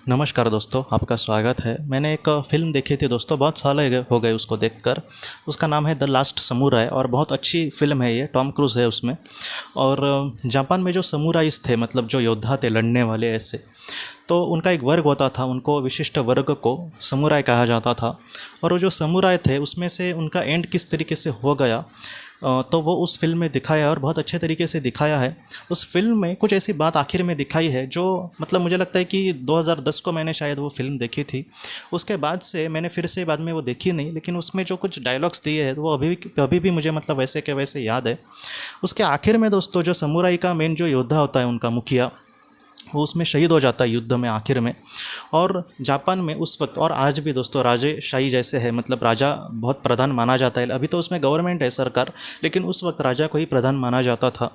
नमस्कार दोस्तों, आपका स्वागत है। मैंने एक फ़िल्म देखी थी दोस्तों, बहुत साल हो गए उसको देखकर। उसका नाम है द लास्ट समुराई और बहुत अच्छी फ़िल्म है ये। टॉम क्रूज़ है उसमें। और जापान में जो समुराइज़ थे, मतलब जो योद्धा थे लड़ने वाले ऐसे, तो उनका एक वर्ग होता था, उनको विशिष्ट वर्ग को समुराई कहा जाता था। और वो जो समुराई थे उसमें से उनका एंड किस तरीके से हो गया, तो वो उस फिल्म में दिखाया है और बहुत अच्छे तरीके से दिखाया है। उस फिल्म में कुछ ऐसी बात आखिर में दिखाई है जो मतलब मुझे लगता है कि 2010 को मैंने शायद वो फिल्म देखी थी। उसके बाद से मैंने फिर से बाद में वो देखी नहीं, लेकिन उसमें जो कुछ डायलॉग्स दिए हैं वो अभी भी मुझे मतलब वैसे के वैसे याद है। उसके आखिर में दोस्तों जो समुराई का मेन जो योद्धा होता है, उनका मुखिया, वो उसमें शहीद हो जाता है युद्ध में आखिर में। और जापान में उस वक्त और आज भी दोस्तों राजेशाही जैसे है, मतलब राजा बहुत प्रधान माना जाता है। अभी तो उसमें गवर्नमेंट है, सरकार, लेकिन उस वक्त राजा को ही प्रधान माना जाता था।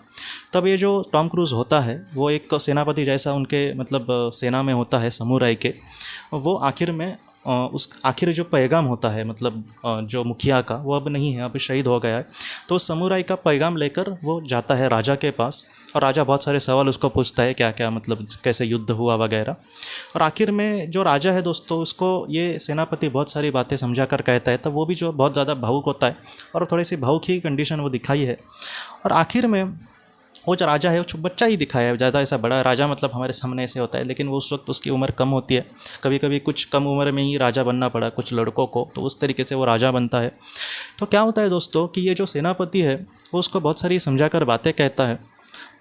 तब ये जो टॉम क्रूज़ होता है वो एक सेनापति जैसा उनके मतलब सेना में होता है समुराई के। वो आखिर में उस आखिर जो पैगाम होता है, मतलब जो मुखिया का, वो अब नहीं है, अब शहीद हो गया है। तो समुराई का पैगाम लेकर वो जाता है राजा के पास। और राजा बहुत सारे सवाल उसको पूछता है, क्या क्या मतलब कैसे युद्ध हुआ वगैरह। और आखिर में जो राजा है दोस्तों, उसको ये सेनापति बहुत सारी बातें समझा कर कहता है, तब वो भी जो बहुत ज़्यादा भावुक होता है और थोड़ी सी भावुक ही कंडीशन वो दिखाई है। और आखिर में वो जो राजा है वो बच्चा ही दिखाया है, ज़्यादा ऐसा बड़ा राजा मतलब हमारे सामने ऐसे होता है, लेकिन वो उस वक्त उसकी उम्र कम होती है। कभी कभी कुछ कम उम्र में ही राजा बनना पड़ा कुछ लड़कों को, तो उस तरीके से वो राजा बनता है। तो क्या होता है दोस्तों कि ये जो सेनापति है वो उसको बहुत सारी समझा कर बातें कहता है।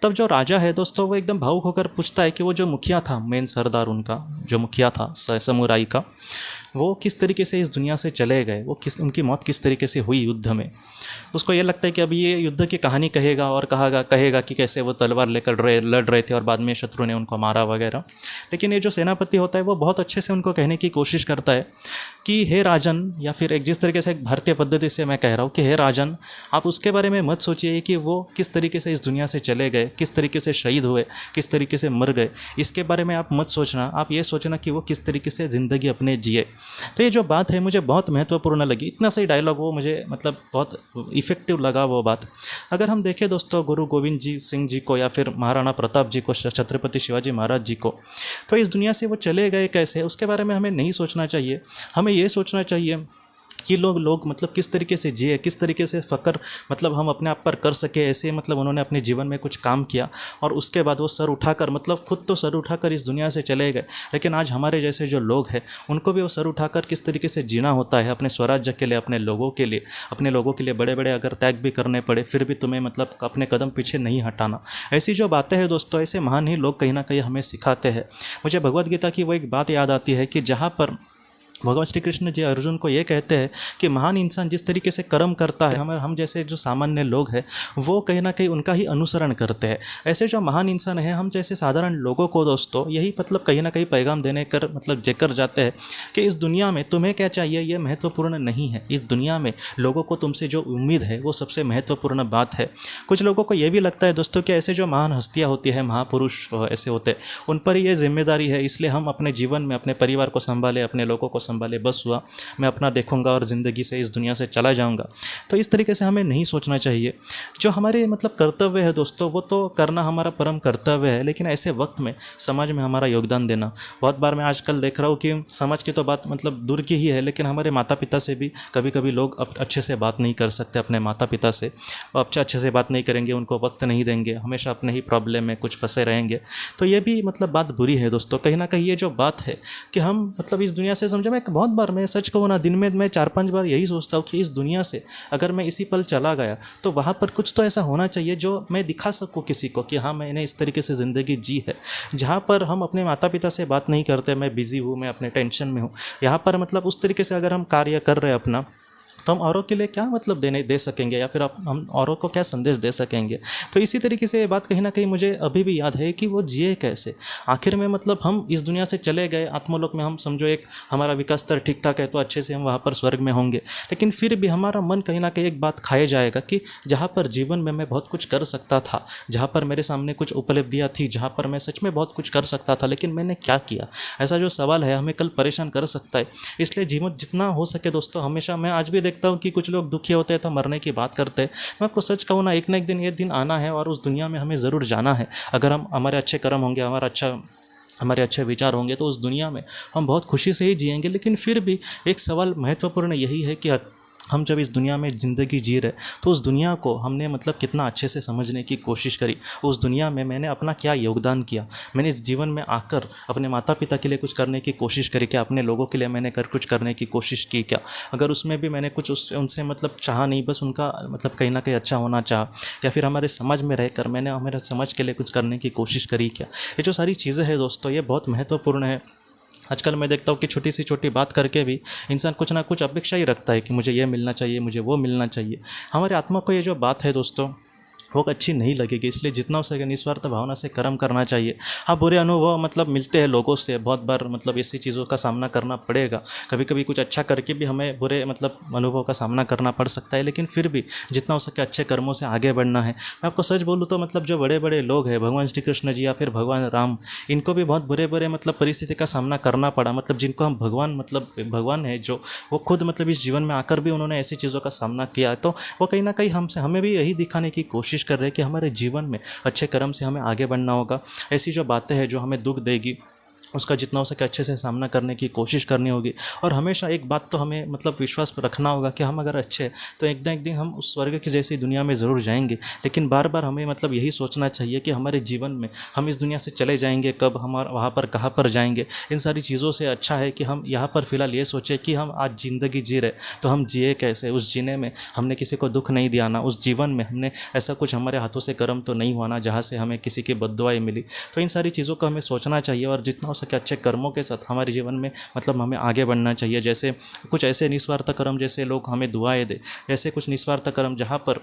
तब जो राजा है दोस्तों वो एकदम भावुक होकर पूछता है कि वो जो मुखिया था, मेन सरदार उनका जो मुखिया था समुराई का, वो किस तरीके से इस दुनिया से चले गए, वो उनकी मौत किस तरीके से हुई युद्ध में। उसको ये लगता है कि अभी ये युद्ध की कहानी कहेगा और कहेगा कि कैसे वो तलवार लेकर लड़ रहे थे और बाद में शत्रु ने उनको मारा वगैरह। लेकिन ये जो सेनापति होता है वो बहुत अच्छे से उनको कहने की कोशिश करता है कि हे राजन, या फिर एक जिस तरीके से एक भारतीय पद्धति से मैं कह रहा हूँ कि हे राजन, आप उसके बारे में मत सोचिए कि वो किस तरीके से इस दुनिया से चले गए, किस तरीके से शहीद हुए, किस तरीके से मर गए। इसके बारे में आप मत सोचना, आप ये सोचना कि वो किस तरीके से ज़िंदगी अपने जिए। तो ये जो बात है मुझे बहुत महत्वपूर्ण लगी। इतना सही डायलॉग वो मुझे मतलब बहुत इफ़ेक्टिव लगा वो बात। अगर हम देखें दोस्तों गुरु गोविंद जी सिंह जी को या फिर महाराणा प्रताप जी को, छत्रपति शिवाजी महाराज जी को, तो इस दुनिया से वो चले गए कैसे, उसके बारे में हमें नहीं सोचना चाहिए। हमें ये सोचना चाहिए कि लोग मतलब किस तरीके से जिए, किस तरीके से फ़क्र मतलब हम अपने आप पर कर सके, ऐसे मतलब उन्होंने अपने जीवन में कुछ काम किया और उसके बाद वो सर उठाकर, मतलब खुद तो सर उठाकर इस दुनिया से चले गए, लेकिन आज हमारे जैसे जो लोग हैं उनको भी वो सर उठाकर किस तरीके से जीना होता है अपने स्वराज्य के लिए, अपने लोगों के लिए बड़े बड़े अगर त्याग भी करने पड़े फिर भी तुम्हें मतलब अपने कदम पीछे नहीं हटाना। ऐसी जो बातें हैं दोस्तों, ऐसे महान ही लोग कहीं ना कहीं हमें सिखाते हैं। मुझे भगवद गीता की वो एक बात याद आती है कि जहाँ पर भगवान श्री कृष्ण जी अर्जुन को ये कहते हैं कि महान इंसान जिस तरीके से कर्म करता है, हम जैसे जो सामान्य लोग हैं वो कहीं ना कहीं उनका ही अनुसरण करते हैं। ऐसे जो महान इंसान हैं, हम जैसे साधारण लोगों को दोस्तों यही मतलब कहीं ना कहीं पैगाम देने कर मतलब देकर जाते हैं कि इस दुनिया में तुम्हें क्या चाहिए ये महत्वपूर्ण नहीं है। इस दुनिया में लोगों को तुमसे जो उम्मीद है वो सबसे महत्वपूर्ण बात है। कुछ लोगों को ये भी लगता है दोस्तों कि ऐसे जो महान हस्तियाँ होती हैं, महापुरुष ऐसे होते हैं, उन पर ही ये जिम्मेदारी है, इसलिए हम अपने जीवन में अपने परिवार को संभाले, अपने लोगों को संभाले, बस हुआ मैं अपना देखूंगा और ज़िंदगी से इस दुनिया से चला जाऊंगा। तो इस तरीके से हमें नहीं सोचना चाहिए। जो हमारे मतलब कर्तव्य है दोस्तों वो तो करना हमारा परम कर्तव्य है, लेकिन ऐसे वक्त में समाज में हमारा योगदान देना। बहुत बार मैं आजकल देख रहा हूँ कि समाज की तो बात मतलब दूर की ही है, लेकिन हमारे माता पिता से भी कभी कभी लोग अच्छे से बात नहीं कर सकते। अपने माता पिता से अच्छे से बात नहीं करेंगे, उनको वक्त नहीं देंगे, हमेशा अपने ही प्रॉब्लम में कुछ फंसे रहेंगे। तो ये भी मतलब बात बुरी है दोस्तों। कहीं ना कहीं ये जो बात है कि हम मतलब इस दुनिया से समझो, मैं बहुत बार मैं सच कहूँ ना, दिन में मैं 4-5 बार यही सोचता हूँ कि इस दुनिया से अगर मैं इसी पल चला गया तो वहाँ पर कुछ तो ऐसा होना चाहिए जो मैं दिखा सकूँ किसी को कि हाँ मैंने इस तरीके से ज़िंदगी जी है। जहाँ पर हम अपने माता पिता से बात नहीं करते, मैं बिज़ी हूँ, मैं अपने टेंशन में हूँ, यहाँ पर मतलब उस तरीके से अगर हम कार्य कर रहे हैं अपना, तो हम औरों के लिए क्या मतलब दे सकेंगे, या फिर हम औरों को क्या संदेश दे सकेंगे। तो इसी तरीके से ये बात कहीं ना कहीं मुझे अभी भी याद है कि वो जिए कैसे। आखिर में मतलब हम इस दुनिया से चले गए, आत्मलोक में हम समझो एक हमारा विकास स्तर ठीक ठाक है तो अच्छे से हम वहाँ पर स्वर्ग में होंगे, लेकिन फिर भी हमारा मन कहीं ना कहीं एक बात खाए जाएगा कि जहाँ पर जीवन में मैं बहुत कुछ कर सकता था, जहाँ पर मेरे सामने कुछ उपलब्धियाँ थी, जहाँ पर मैं सच में बहुत कुछ कर सकता था, लेकिन मैंने क्या किया। ऐसा जो सवाल है हमें कल परेशान कर सकता है। इसलिए जीवन जितना हो सके दोस्तों, हमेशा मैं आज भी देखता हूँ कि कुछ लोग दुखी होते हैं तो मरने की बात करते हैं। मैं आपको सच कहूँ ना, एक ना एक दिन ये दिन आना है और उस दुनिया में हमें ज़रूर जाना है। अगर हम हमारे अच्छे कर्म होंगे, हमारा अच्छा हमारे अच्छे विचार होंगे तो उस दुनिया में हम बहुत खुशी से ही जिएंगे। लेकिन फिर भी एक सवाल महत्वपूर्ण यही है कि हम जब इस दुनिया में ज़िंदगी जी रहे तो उस दुनिया को हमने मतलब कितना अच्छे से समझने की कोशिश करी, उस दुनिया में मैंने अपना क्या योगदान किया, मैंने इस जीवन में आकर अपने माता पिता के लिए कुछ करने की कोशिश करी क्या, अपने लोगों के लिए मैंने कुछ करने की कोशिश की क्या, अगर उसमें भी मैंने कुछ उनसे मतलब चाहा नहीं, बस उनका मतलब कहीं ना कहीं अच्छा होना चाहा, या फिर हमारे समाज में रहकर मैंने हमारे समाज के लिए कुछ करने की कोशिश करी क्या। ये जो सारी चीज़ें हैं दोस्तों, ये बहुत महत्वपूर्ण है। आजकल मैं देखता हूँ कि छोटी सी छोटी बात करके भी इंसान कुछ ना कुछ अपेक्षा ही रखता है कि मुझे ये मिलना चाहिए, मुझे वो मिलना चाहिए। हमारे आत्मा को ये जो बात है दोस्तों वो अच्छी नहीं लगेगी, इसलिए जितना हो सके निस्वार्थ भावना से कर्म करना चाहिए। हाँ, बुरे अनुभव मतलब मिलते हैं लोगों से, बहुत बार मतलब ऐसी चीज़ों का सामना करना पड़ेगा, कभी कभी कुछ अच्छा करके भी हमें बुरे मतलब अनुभव का सामना करना पड़ सकता है, लेकिन फिर भी जितना हो सके अच्छे कर्मों से आगे बढ़ना है। मैं आपको सच बोलूँ तो मतलब जो बड़े बड़े लोग हैं, भगवान श्री कृष्ण जी या फिर भगवान राम, इनको भी बहुत बुरे बुरे मतलब परिस्थिति का सामना करना पड़ा, मतलब जिनको हम भगवान मतलब भगवान है जो, वो खुद मतलब इस जीवन में आकर भी उन्होंने ऐसी चीज़ों का सामना किया। तो वो कहीं ना कहीं हमें भी यही दिखाने की कोशिश कर रहे हैं कि हमारे जीवन में अच्छे कर्म से हमें आगे बढ़ना होगा। ऐसी जो बातें हैं जो हमें दुख देगी उसका जितना हो सके अच्छे से सामना करने की कोशिश करनी होगी। और हमेशा एक बात तो हमें मतलब विश्वास रखना होगा कि हम अगर अच्छे हैं तो एक दिन हम उस स्वर्ग की जैसी दुनिया में ज़रूर जाएंगे। लेकिन बार बार हमें मतलब यही सोचना चाहिए कि हमारे जीवन में हम इस दुनिया से चले जाएंगे कब, हमारा वहाँ पर कहाँ पर जाएंगे। इन सारी चीज़ों से अच्छा है कि हम यहाँ पर फ़िलहाल ये सोचें कि हम आज ज़िंदगी जी रहे तो हम जिए कैसे, उस जीने में हमने किसी को दुख नहीं दिया ना, उस जीवन में हमने ऐसा कुछ हमारे हाथों से कर्म तो नहीं हुआ ना जहाँ से हमें किसी की बद्दुआएं मिली। तो इन सारी चीज़ों को हमें सोचना चाहिए और जितना हो सके अच्छे कर्मों के साथ हमारे जीवन में मतलब हमें आगे बढ़ना चाहिए। जैसे कुछ ऐसे निस्वार्थ कर्म जैसे लोग हमें दुआएं दे, ऐसे कुछ निस्वार्थ कर्म जहाँ पर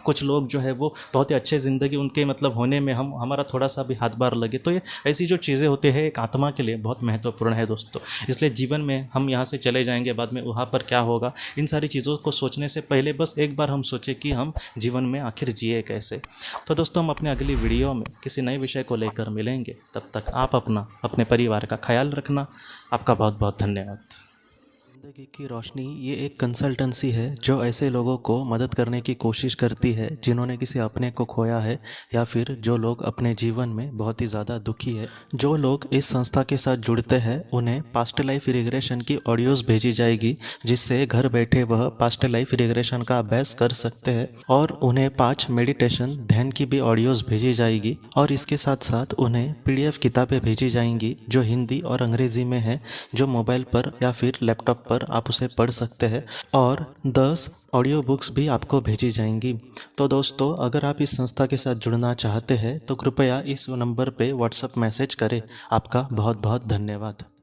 कुछ लोग जो है वो बहुत ही अच्छे ज़िंदगी उनके मतलब होने में हमारा थोड़ा सा भी हाथ बार लगे। तो ये ऐसी जो चीज़ें होती है एक आत्मा के लिए बहुत महत्वपूर्ण है दोस्तों। इसलिए जीवन में हम यहाँ से चले जाएंगे, बाद में वहाँ पर क्या होगा, इन सारी चीज़ों को सोचने से पहले बस एक बार हम सोचें कि हम जीवन में आखिर जिए कैसे। तो दोस्तों हम अपने अगली वीडियो में किसी नए विषय को लेकर मिलेंगे, तब तक आप अपने परिवार का ख्याल रखना। आपका बहुत बहुत धन्यवाद। ज़िंदगी की रोशनी ये एक कंसल्टेंसी है जो ऐसे लोगों को मदद करने की कोशिश करती है जिन्होंने किसी अपने को खोया है या फिर जो लोग अपने जीवन में बहुत ही ज़्यादा दुखी है। जो लोग इस संस्था के साथ जुड़ते हैं उन्हें पास्ट लाइफ रिग्रेशन की ऑडियोज़ भेजी जाएगी, जिससे घर बैठे वह पास्ट लाइफ रिग्रेशन का अभ्यास कर सकते हैं। और उन्हें 5 मेडिटेशन ध्यान की भी ऑडियोज़ भेजी जाएगी और इसके साथ साथ उन्हें PDF किताबें भेजी जाएंगी जो हिंदी और अंग्रेज़ी में है, जो मोबाइल पर या फिर लैपटॉप पर आप उसे पढ़ सकते हैं। और 10 ऑडियो बुक्स भी आपको भेजी जाएंगी। तो दोस्तों अगर आप इस संस्था के साथ जुड़ना चाहते हैं तो कृपया इस नंबर पे व्हाट्सएप मैसेज करें। आपका बहुत बहुत धन्यवाद।